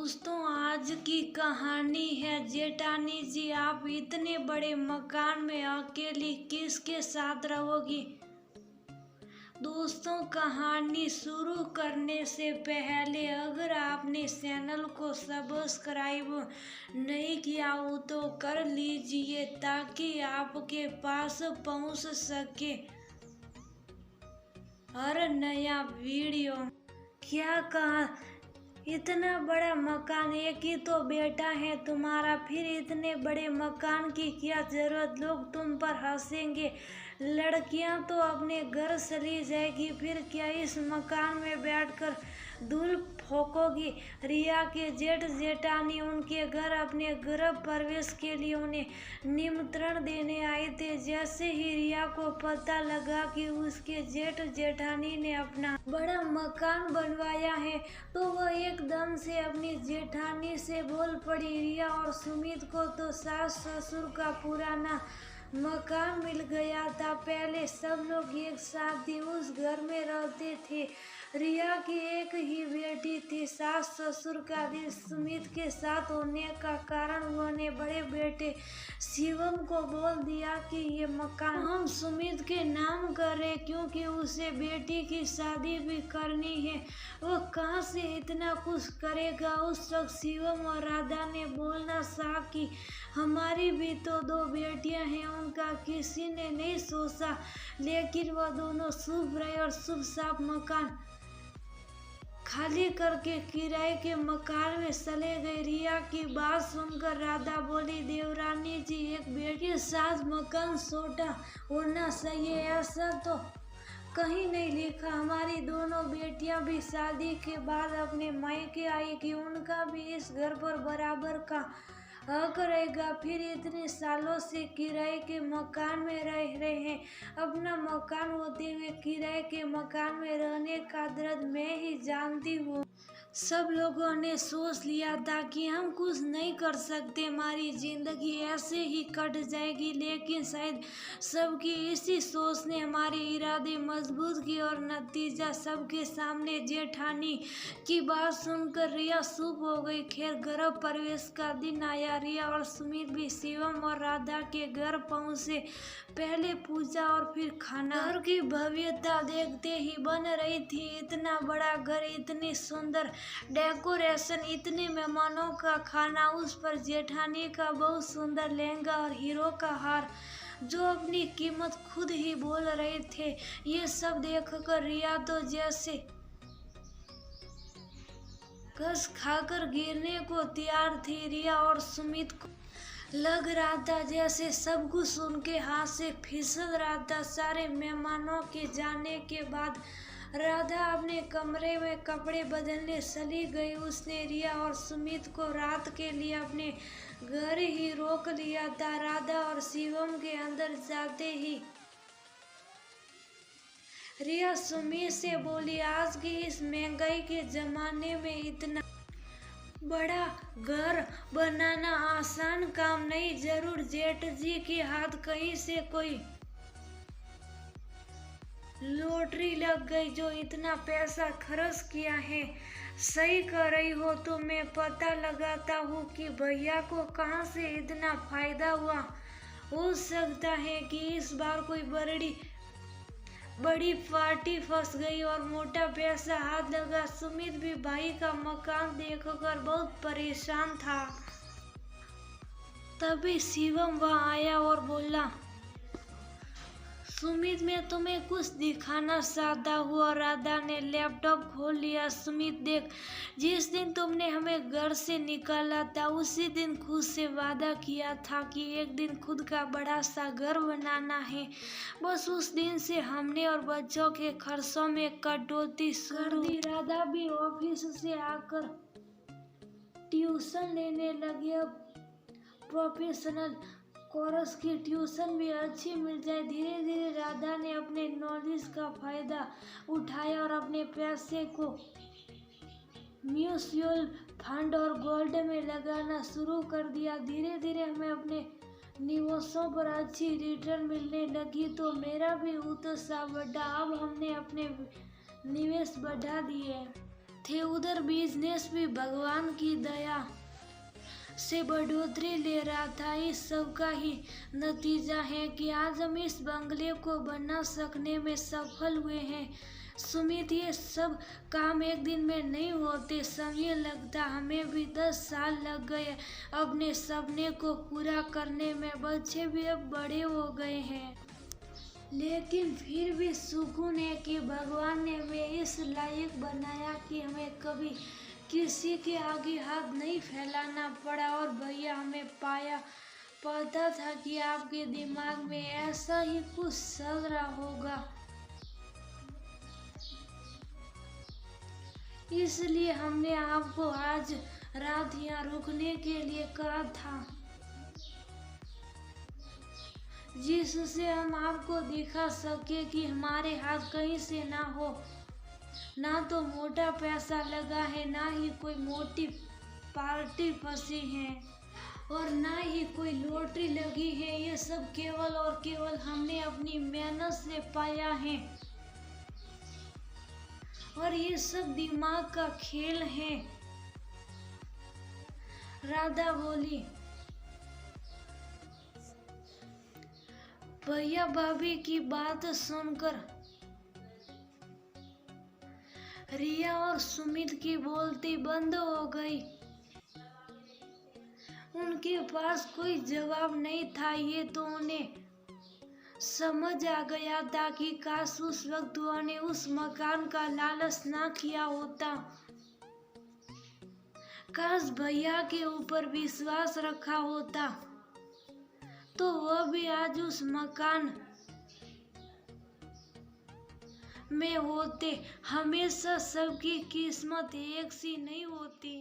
दोस्तों, आज की कहानी है जेठानी जी, आप इतने बड़े मकान में अकेली किसके साथ रहोगी। दोस्तों, कहानी शुरू करने से पहले अगर आपने चैनल को सब्सक्राइब नहीं किया हो तो कर लीजिए ताकि आपके पास पहुंच सके हर नया वीडियो। क्या कहा, इतना बड़ा मकान, एक ही तो बेटा है तुम्हारा, फिर इतने बड़े मकान की क्या जरूरत। लोग तुम पर हंसेंगे, लड़कियां तो अपने घर चली जाएगी, फिर क्या इस मकान में बैठकर धूल फोकोगी। रिया के जेठ जेठानी उनके घर अपने गृह प्रवेश के लिए उन्हें निमंत्रण देने आए थे। जैसे ही रिया को पता लगा कि उसके जेठ जेठानी ने अपना बड़ा मकान बनवाया है तो वह एकदम से अपनी जेठानी से बोल पड़ी। रिया और सुमित को तो सास ससुर का पुराना मकान मिल गया था। पहले सब लोग एक साथ ही उस घर में रहते थे। रिया की एक ही बेटी थी। सास ससुर का दिल सुमित के साथ होने का कारण उन्होंने बड़े बेटे शिवम को बोल दिया कि ये मकान हम सुमित के नाम करें क्योंकि उसे बेटी की शादी भी करनी है। वो कहाँ से इतना कुछ करेगा। उस वक्त शिवम और राधा ने बोलना सा कि हमारी भी तो दो बेटियां हैं, उनका किसी ने नहीं सोचा। लेकिन वह दोनों शुभ रहे और शुभ साफ मकान खाली करके किराए के मकान में चले गए। रिया की बात सुनकर राधा बोली, देवरानी जी, एक बेटी के साथ मकान छोटा होना चाहिए, ऐसा तो कहीं नहीं लिखा। हमारी दोनों बेटियां भी शादी के बाद अपने मायके आएगी, उनका भी इस घर पर बराबर का हक रहेगा। फिर इतने सालों से किराए के मकान में रह रहे हैं, अपना मकान होते हुए किराए के मकान में रहने का दर्द मैं ही जानती हूँ। सब लोगों ने सोच लिया था कि हम कुछ नहीं कर सकते, हमारी जिंदगी ऐसे ही कट जाएगी। लेकिन शायद सबकी इसी सोच ने हमारे इरादे मजबूत किए और नतीजा सबके सामने। जेठानी की बात सुनकर रिया चुप हो गई। खैर, गृह प्रवेश का दिन आया। रिया और सुमित भी शिवम और राधा के घर पहुंचे। पहले पूजा और फिर खाना। घर की भव्यता देखते ही बन रही थी। इतना बड़ा घर, इतनी सुंदर डेकोरेशन, इतने मेहमानों का खाना, उस पर जेठानी का बहुत सुंदर लहंगा और हीरो का हार जो अपनी कीमत खुद ही बोल रहे थे। ये सब देखकर रिया तो जैसे घस खाकर गिरने को तैयार थी। रिया और सुमित को लग रहा था जैसे सब कुछ उनके हाथ से फिसल रहा था। सारे मेहमानों के जाने के बाद राधा अपने कमरे में कपड़े बदलने चली गई। उसने रिया और सुमित को रात के लिए अपने घर ही रोक लिया था। राधा और शिवम के अंदर जाते ही रिया सुमित से बोली, आज की इस महंगाई के जमाने में इतना बड़ा घर बनाना आसान काम नहीं। जरूर जेठ जी के हाथ कहीं से कोई लॉटरी लग गई जो इतना पैसा खर्च किया है। सही कर रही हो तो मैं पता लगाता हूँ कि भैया को कहाँ से इतना फायदा हुआ। हो सकता है कि इस बार कोई बड़ी पार्टी फंस गई और मोटा पैसा हाथ लगा। सुमित भी भाई का मकान देखकर बहुत परेशान था। तभी शिवम वहाँ आया और बोला, सुमित, मैं तुम्हें कुछ दिखाना चाहता हूँ। और राधा ने लैपटॉप खोल लिया। सुमित, देख, जिस दिन तुमने हमें घर से निकाला था उसी दिन खुद से वादा किया था कि एक दिन खुद का बड़ा सा घर बनाना है। बस उस दिन से हमने और बच्चों के खर्चों में कटौती कर दी। राधा भी ऑफिस से आकर ट्यूशन लेने लगी। अब प्रोफेशनल कोर्स की ट्यूशन भी अच्छी मिल जाए। धीरे धीरे राधा ने अपने नॉलेज का फायदा उठाया और अपने पैसे को म्यूचुअल फंड और गोल्ड में लगाना शुरू कर दिया। धीरे धीरे हमें अपने निवेशों पर अच्छी रिटर्न मिलने लगी तो मेरा भी उत्साह बढ़ा। अब हमने अपने निवेश बढ़ा दिए। थे, उधर बिजनेस भी भगवान की दया से बढ़ोतरी ले रहा था। इस सब का ही नतीजा है कि आज हम इस बंगले को बना सकने में सफल हुए हैं। सुमित, ये सब काम एक दिन में नहीं होते, समय लगता। हमें भी 10 साल लग गए अपने सपने को पूरा करने में। बच्चे भी अब बड़े हो गए हैं, लेकिन फिर भी सुकून है कि भगवान ने हमें इस लायक बनाया कि हमें कभी किसी के आगे हाथ नहीं फैलाना पड़ा। और भैया, हमें पता था कि आपके दिमाग में ऐसा ही कुछ चल रहा होगा, इसलिए हमने आपको आज रात यहाँ रुकने के लिए कहा था, जिससे हम आपको दिखा सके कि हमारे हाथ कहीं से ना हो। ना तो मोटा पैसा लगा है, ना ही कोई मोटी पार्टी फंसी है, और ना ही कोई लॉटरी लगी है। ये सब केवल और केवल हमने अपनी मेहनत से पाया है, और ये सब दिमाग का खेल है। राधा बोली। भैया भाभी की बात सुनकर रिया और सुमित की बोलती बंद हो गई। उनके पास कोई जवाब नहीं था। ये तो उन्हें समझ आ गया था कि काश उस वक्त उन्होंने उस मकान का लालच ना किया होता, काश भैया के ऊपर विश्वास रखा होता, तो वह भी आज उस मकान में होते। हमेशा सबकी किस्मत एक सी नहीं होती।